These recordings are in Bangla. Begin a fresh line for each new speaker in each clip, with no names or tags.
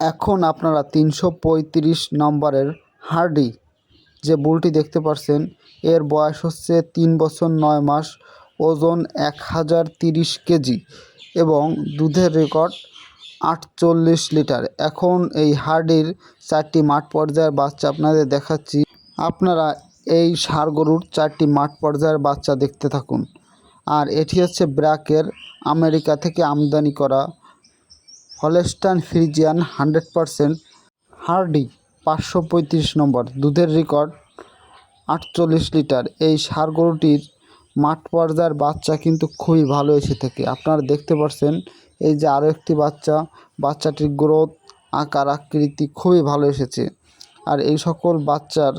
এখন আপনারা 335 নম্বরের হার্ডি যে বুলটি দেখতে পাচ্ছেন, এর বয়স হচ্ছে 3 বছর 9 মাস, ওজন 1030 কেজি এবং দুধের রেকর্ড 48 লিটার। এখন এই হার্ডির 4টি মাঠ পর্যায়ের বাচ্চা আপনাদের দেখাচ্ছি। আপনারা এই ষাঁড় গরুর 4টি মাঠ পর্যায়ের বাচ্চা দেখতে থাকুন। আর এটি হচ্ছে ব্র্যাকের আমেরিকা থেকে আমদানি করা হলস্টাইন ফ্রিজিয়ান 100% হার্ডি 535 নম্বর, দুধের রেকর্ড 48 লিটার। এই ষাঁড় গরুটির মাঠ পর্যায়ের বাচ্চা কিন্তু খুবই ভালো এসে থাকে। আপনারা দেখতে পাচ্ছেন এই যে আরও একটি বাচ্চাটির গ্রোথ, আকার আকৃতি খুবই ভালো এসেছে। আর এই সকল বাচ্চার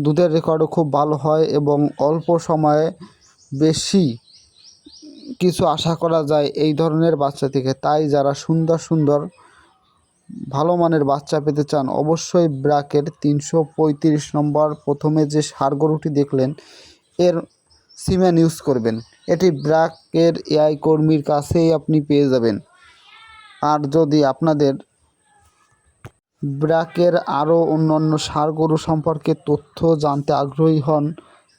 দুধের রেকর্ডও খুব ভালো হয় এবং অল্প সময়ে বেশি কিছু আশা করা যায় এই ধরনের বাচ্চা থেকে। তাই যারা সুন্দর ভালো মানের বাচ্চা পেতে চান, অবশ্যই ব্র্যাকের 335 নম্বর প্রথমে যে ষাঁড় গরুটি দেখলেন এর সিমেন ইউজ করবেন। এটি ব্র্যাকের এআই কর্মীর কাছেই আপনি পেয়ে যাবেন। আর যদি আপনাদের ব্র্যাকের আরও অন্যান্য ষাঁড় গরু সম্পর্কে তথ্য জানতে আগ্রহী হন,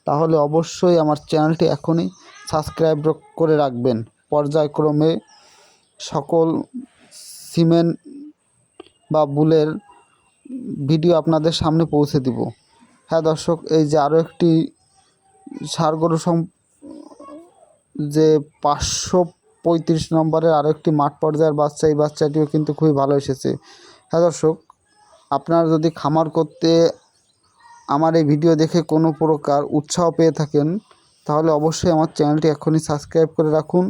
তাহলে অবশ্যই আমার চ্যানেলটি এখনই সাবস্ক্রাইব করে রাখবেন। পর্যায়ক্রমে সকল সিমেন বা বুলের ভিডিও আপনাদের সামনে পৌঁছে দিব। হ্যাঁ দর্শক, এই যে আরও একটি ষাঁড় গরু যে 535 নম্বরের আরও একটি মাঠ পর্যায়ের বাচ্চা, এই বাচ্চাটিও কিন্তু খুবই ভালো এসেছে। হ্যাঁ দর্শক, আপনারা যদি খামার করতে আমার এই ভিডিও দেখে কোনো প্রকার উৎসাহ পেয়ে থাকেন, তাহলে অবশ্যই আমার চ্যানেলটি এখনই সাবস্ক্রাইব করে রাখুন।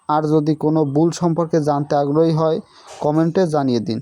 আর যদি কোনো বুল সম্পর্কে জানতে আগ্রহী হয়, কমেন্টে জানিয়ে দিন।